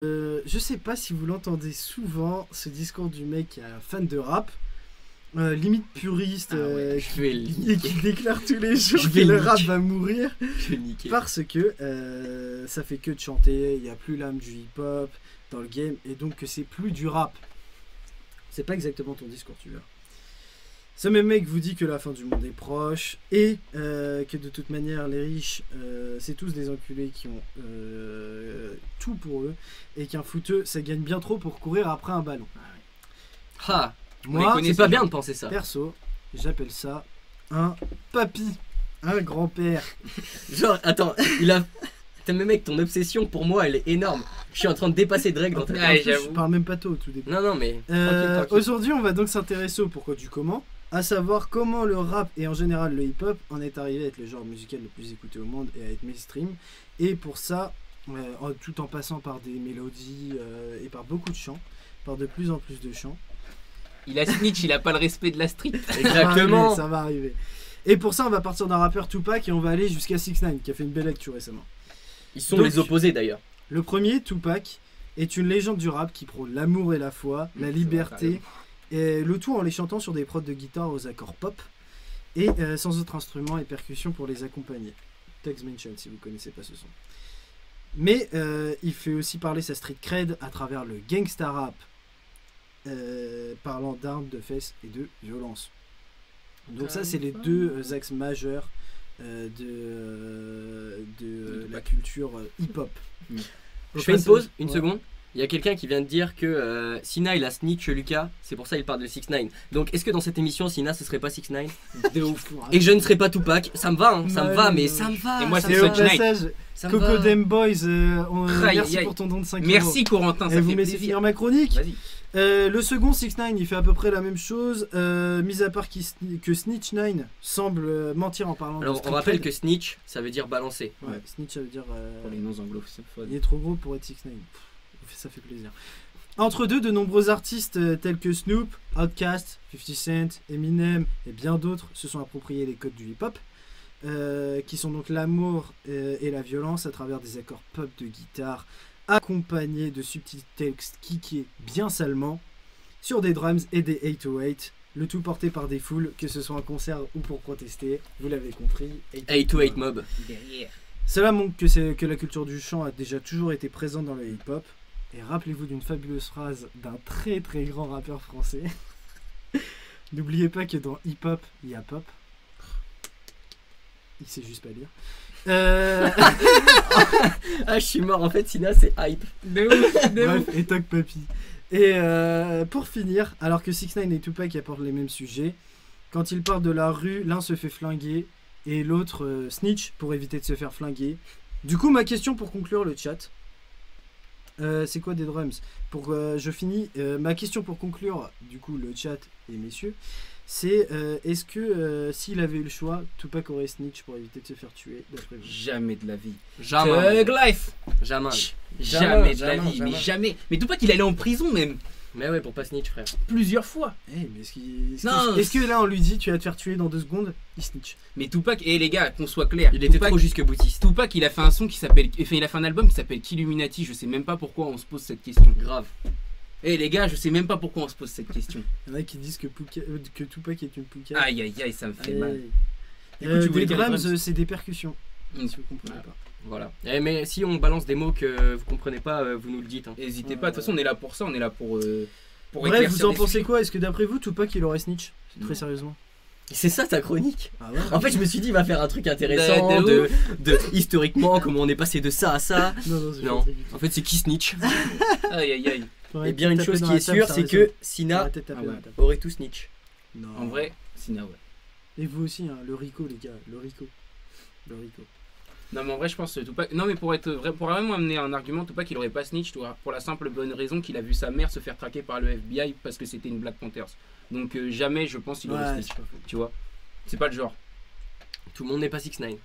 Je sais pas si vous l'entendez souvent, ce discours du mec fan de rap, limite puriste, Je vais le et qui déclare tous les jours Je que vais le le rap niquer. va mourir Je vais le niquer. parce que ça fait que de chanter, il n'y a plus l'âme du hip-hop dans le game et donc que c'est plus du rap. C'est pas exactement ton discours, tu vois. Ce même mec vous dit que la fin du monde est proche et que de toute manière les riches c'est tous des enculés qui ont tout pour eux et qu'un footeux ça gagne bien trop pour courir après un ballon. Ah, Moi, c'est pas bien de penser ça. perso, j'appelle ça un papy, un grand-père. Genre, attends, T'as même mec, ton obsession pour moi elle est énorme. Je suis en train de dépasser Drake dans ta En Ouais, plus, j'avoue. je parle même pas tôt au tout début. Non, mais. Tranquille. Aujourd'hui, on va donc s'intéresser au pourquoi du comment, à savoir comment le rap et en général le hip-hop en est arrivé à être le genre musical le plus écouté au monde et à être mainstream. Et pour ça, tout en passant par des mélodies et par beaucoup de chants, par de plus en plus de chants. Il a snitch, il a pas le respect de la street. Exactement. Ça va arriver. Et pour ça, on va partir d'un rappeur Tupac et on va aller jusqu'à 6ix9ine qui a fait une belle lecture récemment. Ils sont Donc, les opposés d'ailleurs. Le premier, Tupac, est une légende du rap qui prône l'amour et la foi, la liberté, et le tout en les chantant sur des prods de guitare aux accords pop et sans autres instruments et percussions pour les accompagner. Tugs Mention si vous connaissez pas ce son. Mais il fait aussi parler sa street cred à travers le gangsta rap, parlant d'armes, de fesses et de violence. Donc ça, c'est les deux axes majeurs de la culture hip-hop. Je fais une pause, une seconde. Il y a quelqu'un qui vient de dire que Sina il a snitch Lucas, c'est pour ça il parle de 6ix9ine. Donc est-ce que dans cette émission Sina ce serait pas 6ix9ine De ouf. et je ne serais pas Tupac? Ça me va, hein, ça me va, mais Ouais, ça me va. Et moi, ça c'est Et me au va, Such Knight. passage, ça me Coco va. Dem Boys, Aïe, merci aïe. pour ton don de 5 Merci Corentin, Et ça vous fait me laissez plaisir. finir ma chronique. Vas-y. Le second 6ix9ine il fait à peu près la même chose, mis à part que Snitch9 semble mentir en parlant de Alors on street rappelle cred. que snitch ça veut dire balancer. Ouais, Snitch ça veut dire Pour les noms anglophones. il est trop gros pour être 6ix9ine. Ça fait plaisir. Entre deux, de nombreux artistes tels que Snoop, Outkast, 50 Cent, Eminem et bien d'autres se sont appropriés les codes du hip-hop, qui sont donc l'amour et la violence à travers des accords pop de guitare accompagnés de subtils textes kickés bien salement sur des drums et des 808, le tout porté par des foules, que ce soit en concert ou pour protester, vous l'avez compris. 808 mob. Derrière. Cela montre que la culture du chant a déjà toujours été présente dans le hip-hop. Et rappelez-vous d'une fabuleuse phrase d'un très très grand rappeur français. N'oubliez pas que dans hip-hop, il y a pop. Il sait juste pas lire. Ah je suis mort, en fait Sina c'est hype. De ouf, de Bref, ouf. et toc papy. Et pour finir, alors que 6ix9ine et Tupac apportent les mêmes sujets, quand ils partent de la rue, l'un se fait flinguer et l'autre snitch pour éviter de se faire flinguer. Du coup, ma question pour conclure le chat, c'est quoi des drums? Pour je finis. Ma question pour conclure, du coup, le chat et messieurs, c'est est-ce que s'il avait eu le choix, Tupac aurait snitch pour éviter de se faire tuer, d'après vous? Jamais de la vie. Jamais. Thug life. Jamais. Jamais de la jamais, vie, jamais. mais jamais. Mais Tupac il allait en prison même Mais ouais, pour pas snitch frère. plusieurs fois. Mais Non, est-ce que là on lui dit tu vas te faire tuer dans 2 secondes? Il snitch. Mais Tupac, et les gars, qu'on soit clair, Il était Tupac, trop jusque boutiste. Tupac il a fait un son qui s'appelle, enfin il a fait un album qui s'appelle Killuminati. Je sais même pas pourquoi on se pose cette question. Grave. Et les gars, je sais même pas pourquoi on se pose cette question. Il y en a qui disent que Tupac est une poucave. Aïe aïe aïe, ça me fait mal. Du Du coup, tu voulais des dire les drums, drums c'est des percussions. Mm. Si vous comprenez pas. Voilà. Mais si on balance des mots que vous comprenez pas, vous nous le dites. Hein. N'hésitez pas, de toute façon on est là pour ça, on est là pour Bref, éclaircir vous en des pensez sujets. quoi? Est-ce que d'après vous, Tupac il aurait snitch? Très Non. sérieusement. C'est ça ta chronique. Ah ouais? En fait, je me suis dit, il va faire un truc intéressant de historiquement, comment on est passé de ça à ça. Non, c'est Non. En fait, c'est qui snitch. Aïe aïe aïe. Et bien une chose qui est sûre, c'est que Sina Ah ouais. aurait tout snitch. Non. En vrai, Sina ouais. Et vous aussi, hein, le Rico, les gars, le Rico. Le Rico. Non mais en vrai je pense que Tupac. Non mais pour être vrai, pour vraiment amener un argument, Tupac il aurait pas snitch, tu vois, pour la simple bonne raison qu'il a vu sa mère se faire traquer par le FBI parce que c'était une Black Panthers. Donc jamais je pense qu'il aurait Ouais, snitch. c'est pas faux. Tu vois. C'est pas le genre. Tout le monde n'est pas 6ix9ine.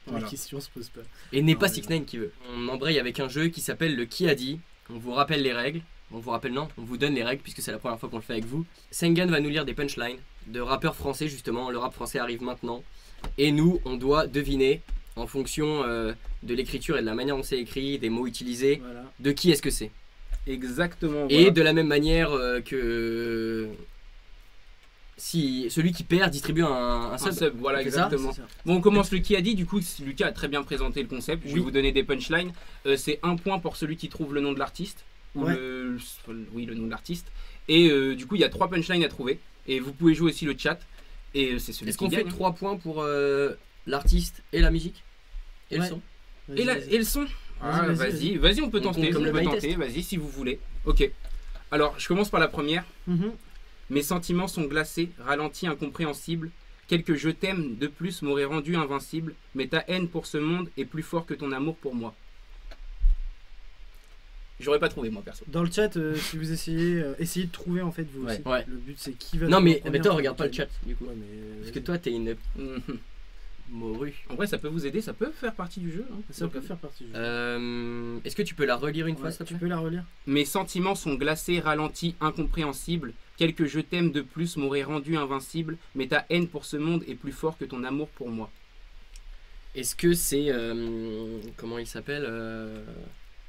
Voilà. La question se pose pas. Et n'est pas Ouais. 6ix9ine qui veut. On embraye avec un jeu qui s'appelle le Qui a dit. On vous rappelle les règles. On vous rappelle non, on vous donne les règles puisque c'est la première fois qu'on le fait avec vous. Sengan va nous lire des punchlines de rappeurs français justement. Le rap français arrive maintenant. Et nous, on doit deviner en fonction de l'écriture et de la manière dont c'est écrit, des mots utilisés, Voilà. de qui est-ce que c'est. Exactement. Et voilà. de la même manière que si celui qui perd distribue un Un sub. sub, voilà, C'est ça exactement. C'est ça. Bon, on commence le qui a dit. Du coup, Lucas a très bien présenté le concept. Je vais Oui. vous donner des punchlines. C'est 1 point pour celui qui trouve le nom de l'artiste. Ou Ouais. oui, le nom de l'artiste. Et du coup, il y a 3 punchlines à trouver. Et vous pouvez jouer aussi le chat. Et c'est celui Est-ce qui qu'on fait gagne. 3 points pour l'artiste et la musique et Ouais. le son? Vas-y, vas-y. Et le son Ah, Vas-y, vas-y, on peut On tenter. compte comme On le peut blind tenter. test. Vas-y, si vous voulez. Ok. Alors, je commence par la première. Mhm. Mes sentiments sont glacés, ralentis, incompréhensibles. Quelques je t'aime de plus m'auraient rendu invincible, mais ta haine pour ce monde est plus fort que ton amour pour moi. J'aurais pas trouvé moi perso. Dans le chat, si vous essayez de trouver en fait vous Ouais. aussi. Ouais. Le but c'est qui va. Non trouver mais, en première, toi c'est regarde pas le lequel. chat du coup. Ouais, mais Parce que toi t'es une Mhm. morue. En vrai, ça peut vous aider, ça peut faire partie du jeu. Hein. ça peut faire partie du jeu. Est-ce que tu peux la relire une fois Ouais, s'il te tu plaît? peux la relire. Mes sentiments sont glacés, ralentis, incompréhensibles. Quelques je t'aime de plus m'auraient rendu invincible, mais ta haine pour ce monde est plus fort que ton amour pour moi. Est-ce que c'est comment il s'appelle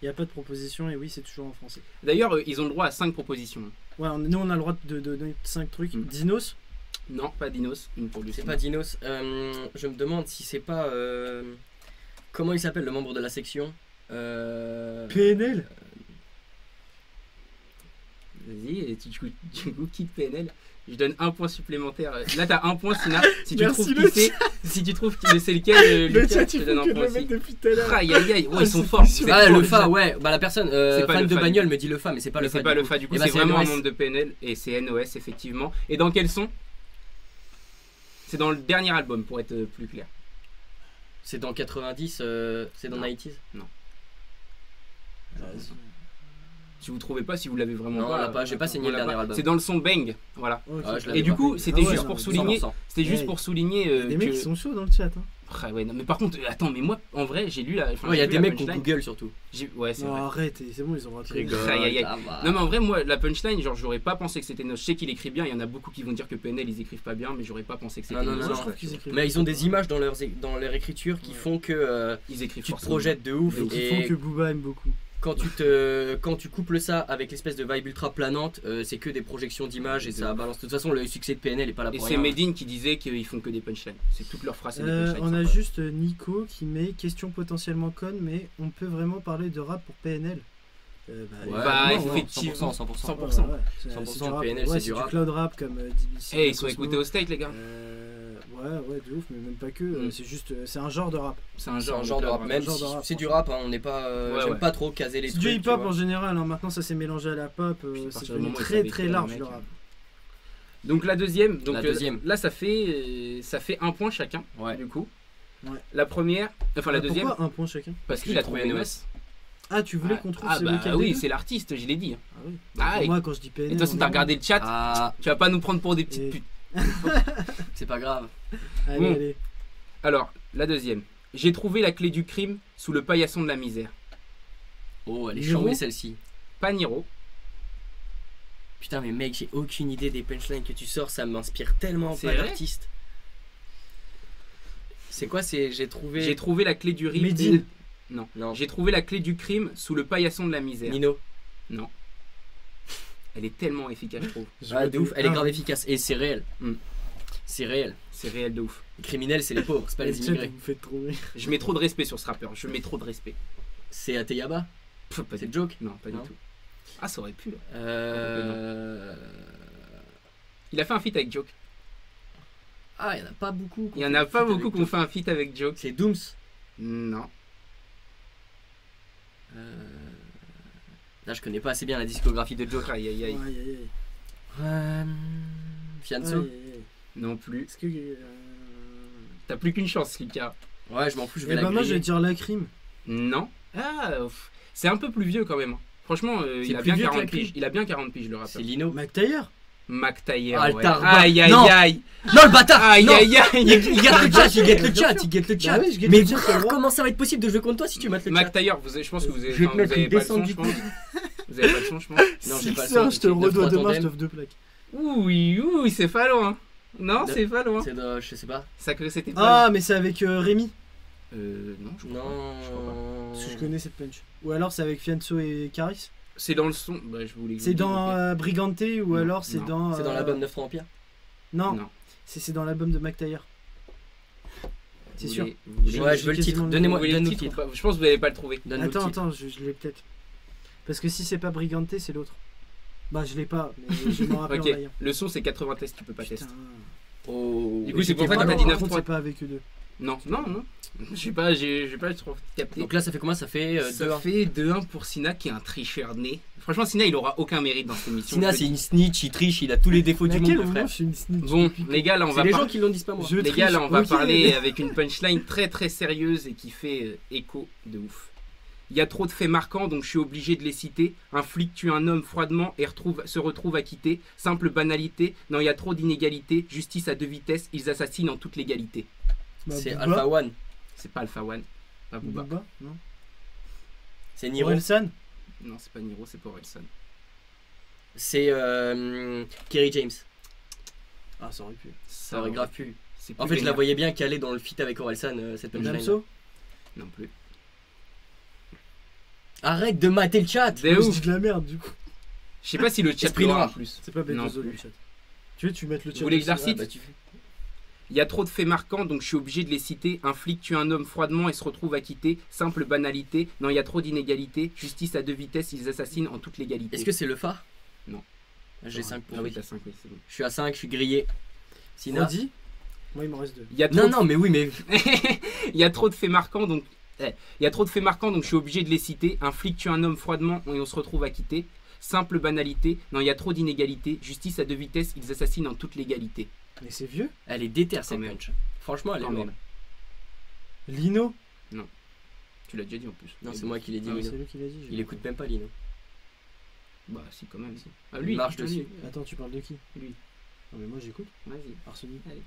Il n'y a pas de proposition et oui, c'est toujours en français. D'ailleurs, ils ont le droit à 5 propositions. Ouais, nous on a le droit de donner 5 trucs. Mm. Dinos. Non, pas Dinos, une pour C'est Lucien. pas Dinos. Je me demande si c'est pas comment il s'appelle le membre de la section. PNL. Vas-y, et tu quittes PNL. Je donne 1 point supplémentaire. Là, t'as 1 point, Sina. Si tu Merci, trouves le qui c'est, si tu trouves qui c'est lequel, Lucas, je te donne 1 point aussi. depuis tout à l'heure. Aïe aïe aïe, ouais, Ah, ils sont c'est forts. plus vous sûr. êtes Ah forts, le les Fa gars. ouais bah la personne pas fan le de Fa, bagnole me dit le Fa mais c'est pas Mais le Fa. c'est pas du le coup. Fa, du coup, Eh ben, c'est vraiment un NOS. membre de PNL et c'est NOS, effectivement. Et dans quel son? C'est dans le dernier album, pour être plus clair. C'est dans 90 c'est dans Non. 90s. Si vous trouvez pas, si vous l'avez vraiment Non, on l'a pas. pas, j'ai pas saigné on le l'a dernier pas. album. C'est dans le son Bang, voilà. Ok. Ah, je Et l'avais du pas. coup, c'était Ah ouais, juste non, pour mais souligner. 100%. C'était juste Hey. pour souligner Des que. mecs qui sont chauds dans le chat. Hein. Ah ouais, non, mais par contre, attends, mais moi, en vrai, j'ai lu la. enfin, Ouais, il y a j'ai lu des la mecs qui ont punchline. Google surtout. Ouais, c'est Non, vrai. arrête, c'est bon, ils ont raté. Rigole, Aïe, aïe, aïe. ça va. Non, mais en vrai, moi, la punchline, genre, j'aurais pas pensé que c'était Nos. Je sais qu'il écrit bien. Il y en a beaucoup qui vont dire que PNL, ils écrivent pas bien, mais j'aurais pas pensé que c'était Non, Nos. non, Moi, je non. trouve qu'ils écrivent. Mais ils ont des images dans leur écriture qui Ouais. font que Ils écrivent tu te forcément. projettes de ouf Et qui font et que Booba aime beaucoup. quand tu couples ça avec l'espèce de vibe ultra planante, c'est que des projections d'images et ça balance. De toute façon, le succès de PNL est pas là Et pour c'est rien. Medine qui disait qu'ils font que des punchlines. C'est toutes leurs phrases, c'est des punchlines. On a sympas. juste Nico qui met question potentiellement conne, mais on peut vraiment parler de rap pour PNL. Ouais, Bah, non, effectivement. 100%. 100%. Ouais, c'est 100% du rap. PNL, Ouais, c'est c'est du du rap. cloud rap comme DBC. Eh, ils sont Cosmo. écoutés au state, les gars. Ouais, de ouf, mais même pas que. Mm. C'est juste, c'est un genre de rap. C'est un C'est genre, un genre de rap, vraiment. même genre si de rap, c'est du rap, hein, on n'est pas. Ouais, J'aime ouais. pas trop caser les C'est trucs. du hip tu hop vois. en général. Hein. Maintenant, ça s'est mélangé à la pop. Puis, à C'est partir du devenu moment où ils très savaient très écrire, large les le mecs, rap. Donc la deuxième. Donc La deuxième. là, ça fait 1 point chacun. Ouais. Du coup. Ouais. La première. Enfin, la deuxième. Pourquoi un point chacun? Parce qu'il a trouvé NOS. Ah, tu voulais qu'on trouve Ah, c'est bah lequel des oui, deux c'est l'artiste, je l'ai dit. Ah oui. Ah, Pour et moi, quand je dis PNL. de toute façon, on t'as est regardé le chat. Ah, Tu vas pas nous prendre pour des petites Et- putes. c'est pas grave. Allez, Bon. allez. Alors, la deuxième. J'ai trouvé la clé du crime sous le paillasson de la misère. Oh, elle est Niro chambée celle-ci. Pas Niro. Putain, mais mec, j'ai aucune idée des punchlines que tu sors, ça m'inspire tellement C'est pas vrai d'artiste. C'est quoi, c'est j'ai trouvé. J'ai trouvé la clé du rime. Medine. Non. Non. J'ai trouvé la clé du crime sous le paillasson de la misère. Nino. Elle est tellement efficace, je trouve. Ah, de ouf, elle est grave Ah, efficace. Et c'est réel. Mm. C'est réel. C'est réel de ouf. Les criminels, c'est les pauvres, c'est pas le les chat, immigrés. vous me faites trop rire. Je mets trop de respect sur ce rappeur. Je mets trop de respect. C'est Ateyaba. Pff, pas C'est du le joke. Non, pas Non. du tout. Ah, ça aurait pu. Là. Euh... Il a fait un feat avec Joke. Ah, il y en a pas beaucoup. Il y en a pas beaucoup qui ont fait un feat avec Joke. C'est Dooms. Non. Là, je connais pas assez bien la discographie de Joke. Aïe aïe aïe. Aïe, aïe, Fianso. aïe. Aïe, aïe. Non plus. Est-ce que. T'as plus qu'une chance, Lucas. Ouais, je m'en fous, je Eh vais la ben, moi, je vais griller. dire la crime. Non. Ah, c'est un peu plus vieux quand même. Franchement, C'est il a plus bien vieux que 40 la piges. crime. Il a bien 40 piges, le C'est rappeur. Lino. Mac Taylor. Mac Taylor. Ah, le ouais. tarbat. Aïe aïe Non. aïe. Non, le bâtard. Aïe Non. aïe aïe. Il guette le chat, il guette le Bien chat, sûr. il guette le chat. Bah oui, je guette Mais le chat, c'est le frère, droit. comment ça va être possible de jouer contre toi si tu mates le Mac chat? Taylor, je pense que vous avez, Je vais te enfin, mettre vous avez une pas le descente son, du je pense. Vous avez pas le son, je pense. Non, j'ai pas le Sixer, son. je te le redonne 9-3 demain, je tandem. t'offre 2 plaques. Oui, c'est pas loin. Non, De- c'est pas loin. C'est je sais pas. Ça que c'était pas. Ah, mais c'est avec Rémi. Non, je crois pas. Je crois pas. Non. Parce que je connais cette punch. Ou alors c'est avec Fianso et Caris. C'est dans le son. Bah, je voulais. C'est dans Brigante ou Non, alors c'est non. dans. C'est dans l'album 9 Empire. Non, Non. c'est dans l'album de McTayer. C'est sûr. Vous voulez- Ouais, je veux le titre. quasiment- Donnez-moi vous voulez donne-nous le le titre titre. ou pas Je pense que vous n'allez pas le trouver. Donne-nous le Attends, titre. attends, je l'ai peut-être. Parce que si c'est pas Brigante, c'est l'autre. Bah, je l'ai pas, mais je m'en rappelle Ok, en voyant. le son c'est 80 tests, tu peux pas tester. Putain. Oh. Du coup, c'est pour ça Ah que non, t'as dit par 9 contre, points. c'est pas avec eux deux. Non, non. J'ai pas trop capté. Donc là, ça fait combien? Ça fait ça 2-1. fait 2-1 pour Sina qui est un tricheur né. Franchement, Sina il aura aucun mérite dans cette émission. Sina, c'est une snitch, il triche, il a tous les défauts Mais du à monde, quel le moment frère. je suis une snitch Bon, depuis les gars, là on C'est va les par- gens qui l'ont dit, c'est pas moi. Je les triche, gars, là on va ok. parler avec une punchline très très sérieuse et qui fait écho de ouf. Il y a trop de faits marquants donc je suis obligé de les citer. Un flic tue un homme froidement et se retrouve acquitté. Simple banalité, non il y a trop d'inégalités. Justice à deux vitesses, ils assassinent en toute légalité. Bah, C'est Booba. Alpha One. C'est pas Alpha One, pas Booba. Booba, non. C'est Niro. Orelsan. Non c'est pas Niro, c'est pas Orelsan. C'est Kerry James. Ah, ça aurait pu. Ça aurait grave pu. C'est En plus fait, je la vénère. voyais bien caler dans le feat avec Orelsan, cette punchline. Damso. Non plus. Arrête de mater le chat. De Je ouf. dis de la merde, du coup. Je sais pas si le chat Esprit l'aura noir. en plus. C'est pas Non Bedozo plus. le chat. Tu veux, tu mets le chat. Vous voulez que je la aussi. recite Bah, tu fais. Il y a trop de faits marquants, donc je suis obligé de les citer. Un flic tue un homme froidement et se retrouve acquitté. Simple banalité. Non, il y a trop d'inégalités. Justice à deux vitesses, ils assassinent en toute légalité. Est-ce que c'est le phare? Non. J'ai 5 Ah oui, t'as 5, oui, c'est bon. Je suis à 5, je suis grillé. Sina. Redis. Moi, il m'en reste 2. Il y a trop Non, de- non, mais oui, mais. Il y a trop de faits marquants, donc. Il y a trop de faits marquants, donc je suis obligé de les citer. Un flic tue un homme froidement et on se retrouve acquitté. Simple banalité. Non, il y a trop d'inégalités. Justice à deux vitesses, ils assassinent en toute légalité. Mais c'est vieux. Elle est déterre, cette Quand même. punch. Franchement, elle est Quand lourde. même. Lino. Tu l'as déjà dit en plus. Non, c'est moi qui l'ai dit, Ah, Lino. c'est lui qui l'a dit. j'ai Il écoute même pas, Lino. Bah, si, quand même. Si. Ah, Il lui, marche ah, dessus. lui. Attends, tu parles de qui? Lui. Non, mais moi j'écoute. Vas-y. Arsenic. Aïe,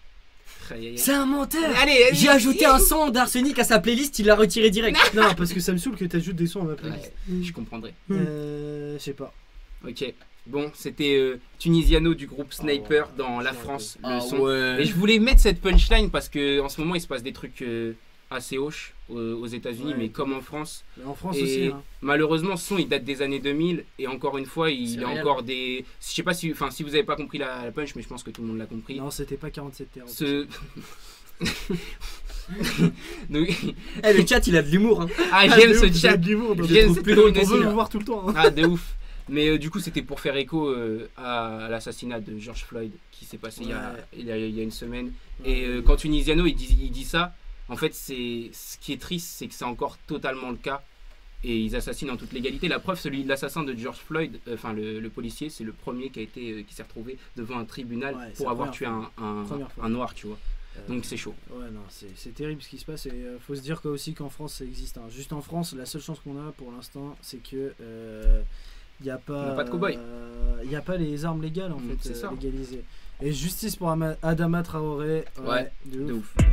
aïe, aïe. C'est un menteur! Allez, J'ai ajouté un son d'Arsenic à sa playlist, il l'a retiré direct. Non, parce que ça me saoule que t'ajoutes des sons à ma playlist. Je comprendrai. Je sais pas. Ok. Bon, c'était Tunisiano du groupe Sniper ouais, dans La je me France, le Ah son. ouais. Et je voulais mettre cette punchline parce que en ce moment il se passe des trucs assez hoches aux États-Unis, Ouais. mais comme en France. Mais en France Et aussi. Hein. malheureusement, ce son il date des années 2000 et encore une fois, il C'est y a réel. encore des. Je sais pas si, enfin, si vous avez pas compris la punch, mais je pense que tout le monde l'a compris. Non, c'était pas 47 terres. Ce. Donc- Eh, le chat, il a de l'humour. Hein. Ah, j'aime ce chat. On J'aime ce veut drôle le aussi, là. voir tout le temps. Hein. Ah, de ouf. Mais du coup, c'était pour faire écho à l'assassinat de George Floyd qui s'est passé il y a une semaine. Et quand Tunisiano il dit ça, en fait, ce qui est triste, c'est que c'est encore totalement le cas. Et ils assassinent en toute légalité. La preuve, celui de l'assassin de George Floyd, enfin le policier, c'est le premier qui s'est retrouvé devant un tribunal Ouais, c'est pour la avoir première tué Première fois. un noir, tu vois. Donc c'est chaud. Ouais, non, c'est terrible ce qui se passe. Et faut se dire aussi qu'en France, ça existe. Hein. Juste en France, la seule chance qu'on a pour l'instant, c'est que. Il n'y a pas, On a pas de cow-boy. y a pas les armes légales en fait c'est ça. légalisées. Et justice pour Adama Traoré, Ouais, de De ouf. ouf.